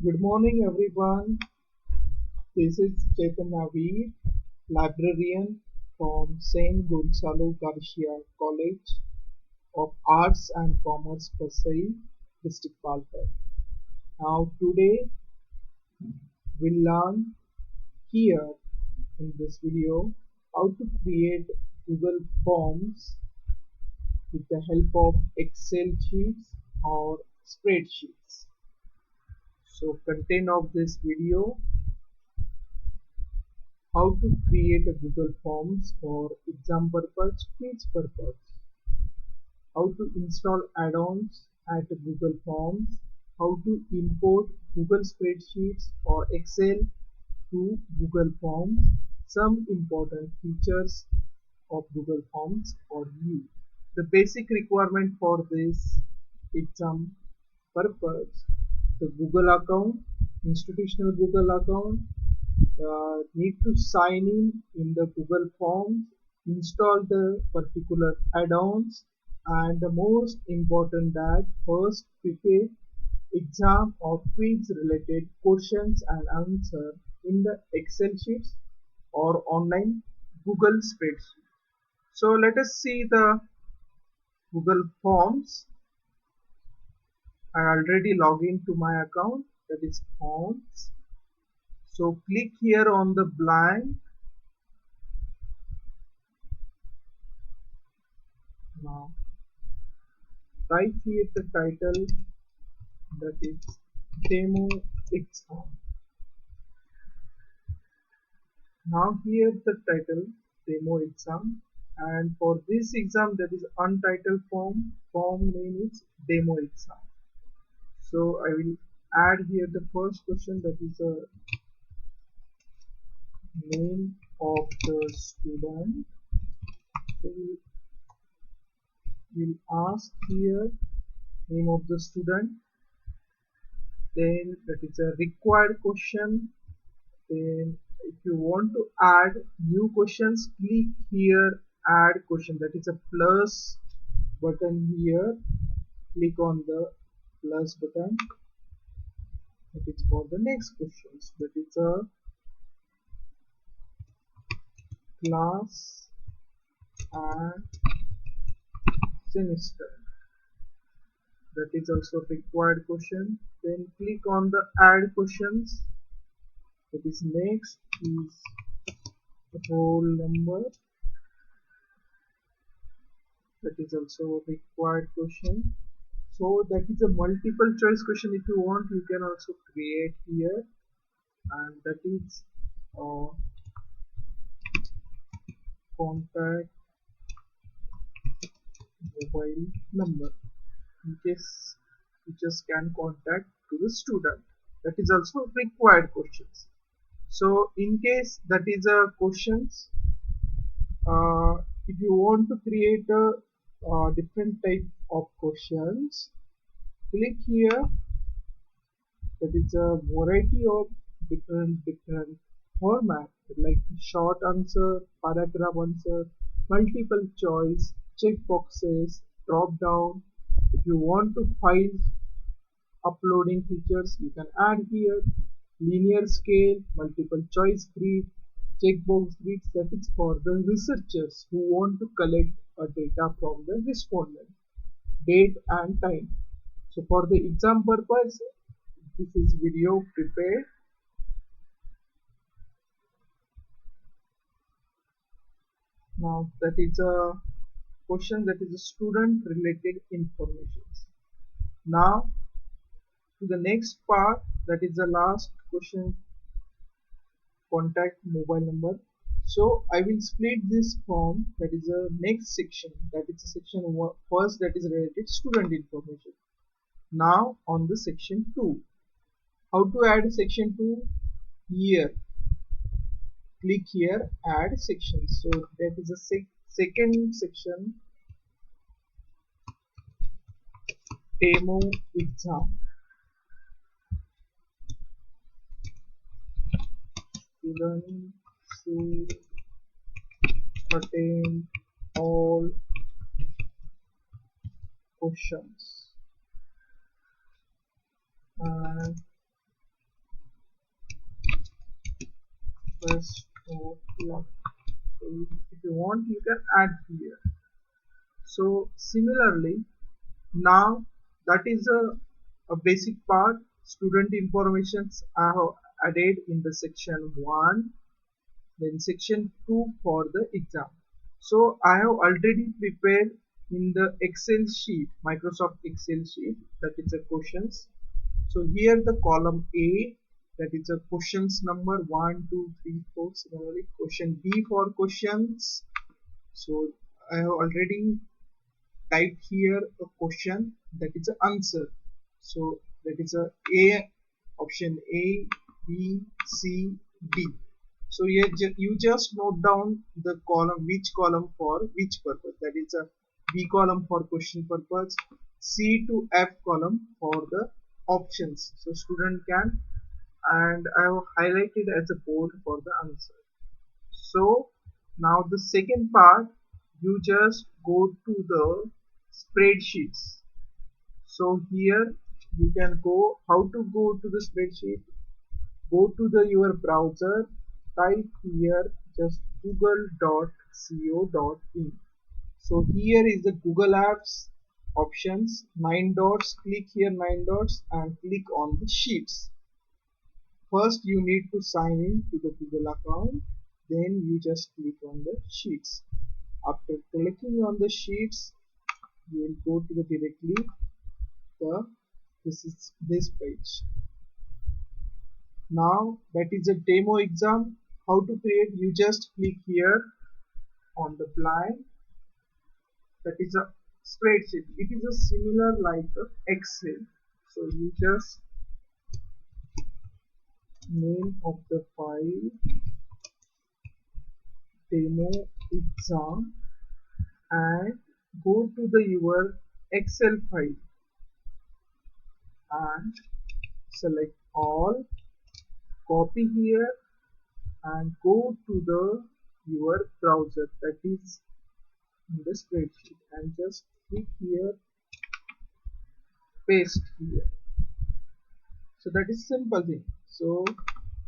Good morning, everyone. This is Chaitanya Veer, librarian from Saint Gonzalo Garcia College of Arts and Commerce, Pasai, District Palkar. Now, today we'll learn here in this video how to create Google Forms with the help of Excel sheets or spreadsheets. So, content of this video: how to create a Google Forms for exam purpose, quiz purpose, how to install add-ons at Google Forms, how to import Google Spreadsheets or Excel to Google Forms, some important features of Google Forms for you. The basic requirement for this exam purpose: the Google account, institutional Google account, need to sign in the Google Forms, install the particular add-ons, and the most important that first prepare exam or quiz related questions and answer in the Excel sheets or online Google spreadsheet. So let us see the Google Forms. I already logged into my account, that is Forms. So click here on the blank. Now write here the title, that is demo exam. Now here the title demo exam, and for this exam, that is untitled form name is demo exam. So I will add here the first question, that is a name of the student. So we'll ask here name of the student, then that is a required question. Then if you want to add new questions, click here add question, that is a plus button here. Click on the plus button, that is for the next questions, that is a class and semester, that is also required question. Then click on the add questions, that is next is roll number, that is also required question. So that is a multiple choice question. If you want, you can also create here, and that is contact mobile number in case teachers can contact to the student. That is also required questions. So in case that is a questions, if you want to create a different type of questions, click here, that is a variety of different format, like short answer, paragraph answer, multiple choice, check boxes, drop down. If you want to file uploading features, you can add here linear scale, multiple choice grid, checkbox grids, that is for the researchers who want to collect data from the respondent, date and time. So for the exam purpose, this is video prepared. Now that is a question, that is a student related information. Now to the next part, that is the last question, contact mobile number. So I will split this form, that is a next section, that is a section first, that is related student information. Now on the section 2, how to add section 2? Here click here add section. So that is a second section, demo exam. Students should attain all questions, and best of luck. So if you want, you can add here. So similarly, now that is a basic part. Student informations I have added in the section 1, then section 2 for the exam. So I have already prepared in the Excel sheet, Microsoft Excel sheet, that is a questions. So here the column A, that is a questions number 1, 2, 3, 4. Similarly, question B for questions. So I have already typed here a question, that is an answer. So that is a option A, B, C, D. So here you just note down the column, which column for which purpose. That is a B column for question purpose, C to F column for the options. So student can, and I have highlighted as a bold for the answer. So now the second part, you just go to the spreadsheets. So here you can go, how to go to the spreadsheet. Go to the your browser, type here just google.co.in. So here is the Google Apps options, 9 dots. Click here 9 dots and click on the sheets. First you need to sign in to the Google account, then you just click on the sheets. After clicking on the sheets, you will go to the directly this page. Now that is a demo exam. How to create? You just click here on the blank. That is a spreadsheet. It is a similar like a Excel. So you just name of the file demo exam and go to the your Excel file and select all, copy here and go to the your browser, that is in the spreadsheet, and just click here, paste here. So that is simple thing. So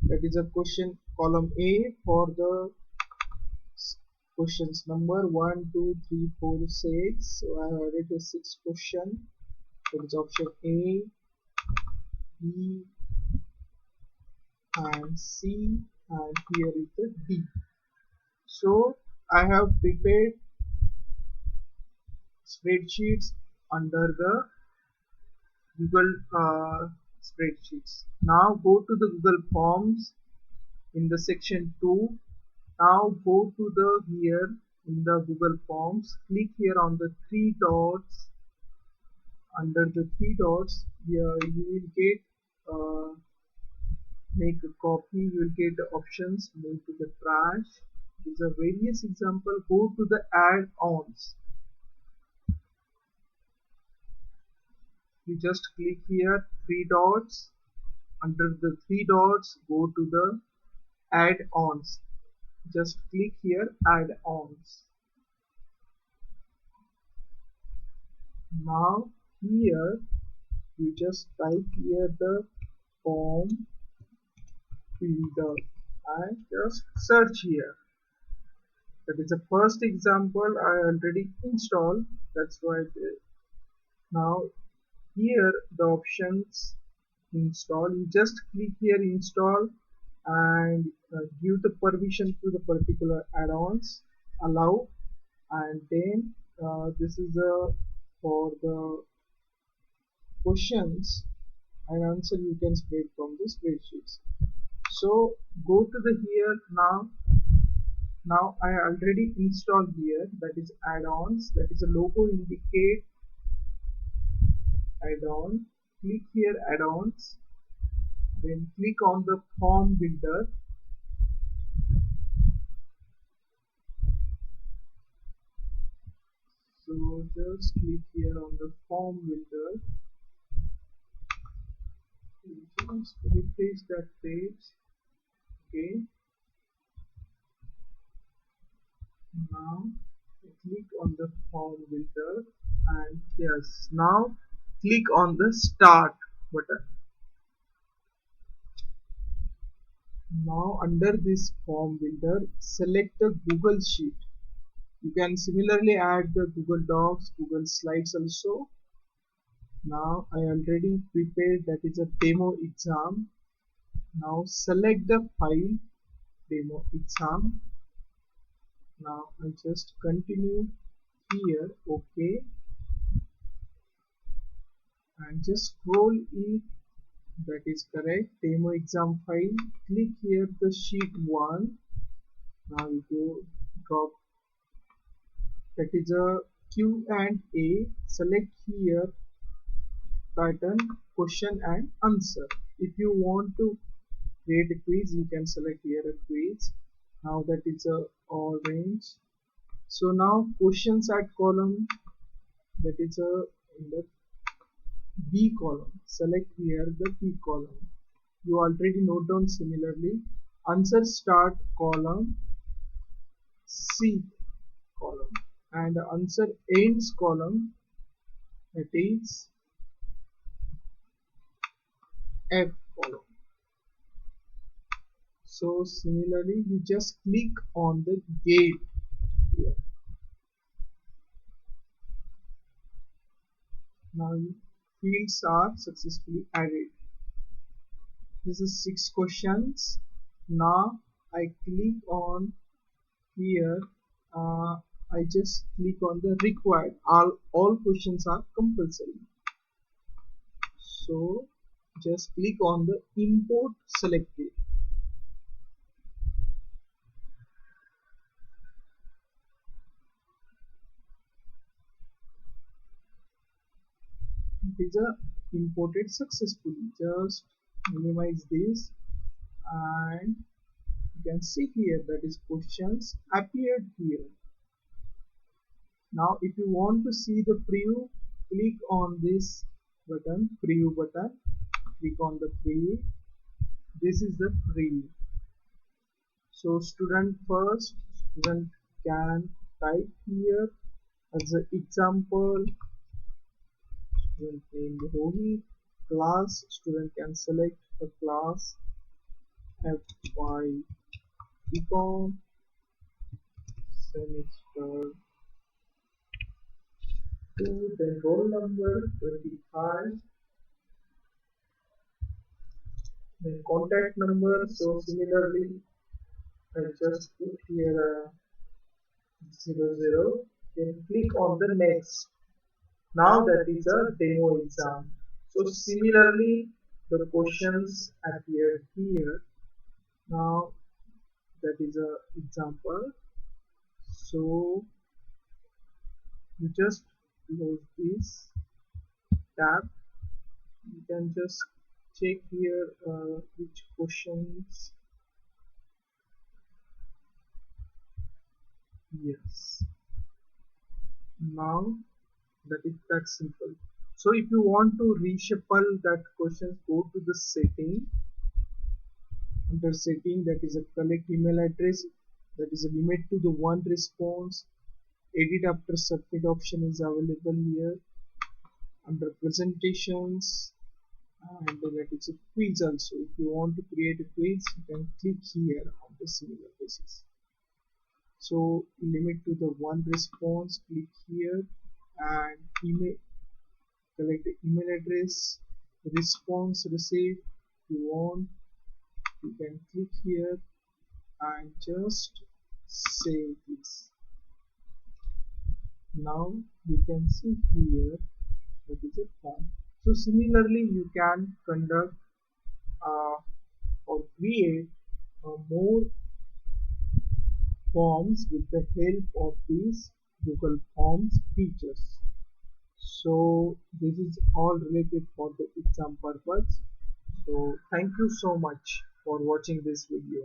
that is a question column A for the questions number 1, 2, 3, 4, 6. So I have added a 6 question. That is option A, B and C, and here is the D. So I have prepared spreadsheets under the Google spreadsheets. Now go to the Google Forms in the section 2. Now go to the here in the Google Forms. Click here on the 3 dots. Under the 3 dots, here you will get make a copy. You will get the options. Move to the trash. These are various examples. Go to the add-ons. You just click here 3 dots. Under the 3 dots, go to the add-ons. Just click here add-ons. Now here you just type here the form builder and just search here. That is the first example I already installed. That's why now here the options install. You just click here install and give the permission to the particular add-ons, allow, and then this is for the questions and answer you can spread from the spreadsheets. So go to the here now I already installed here, that is add-ons, that is a logo indicate add-on. Click here add-ons, then click on the form builder. So just click here on the form builder. Just refresh that page. Okay. Now click on the form builder and yes, now click on the start button. Now under this form builder, select the Google Sheet. You can similarly add the Google Docs, Google Slides also. Now I already prepared, that is a demo exam. Now select the file demo exam. Now I just continue here, okay, and just scroll it. That is correct. Demo exam file. Click here the sheet 1. Now you go drop, that is a Q and A. Select here pattern, question and answer. If you want to create a quiz, you can select here a quiz. Now that is a orange. So now questions at column, that is a in the B column. Select here the B column. You already note down similarly. Answer start column, C column, and answer ends column, that is F column. So similarly you just click on the gate here. Now fields are successfully added. This is 6 questions. Now I click on here, I just click on the required. All questions are compulsory. So just click on the import selected. It is imported successfully. Just minimize this and you can see here that is questions appeared here. Now if you want to see the preview, click on this button, preview button. Click on the preview. This is the preview. So student can type here as an example. Student name Rohit. Class, student can select a class FY Econ semester 2, then roll number 25, then contact number. So similarly I just put here 00, then click on the next. Now that is a demo exam. So similarly the questions appeared here. Now that is a example. So you just close this tab. You can just check here which questions. Yes. Now that simple. So if you want to reshuffle that questions, go to the setting. Under setting, that is a collect email address, that is a limit to the one response. Edit after submit option is available here. Under presentations, and that is a quiz also. If you want to create a quiz, you can click here on the similar basis. So limit to the one response, click here, and email, collect the email address, response received. If you want, you can click here and just save this. Now you can see here that is a form. So similarly you can conduct or create more forms with the help of these Google Forms features. So this is all related for the exam purpose. So thank you so much for watching this video.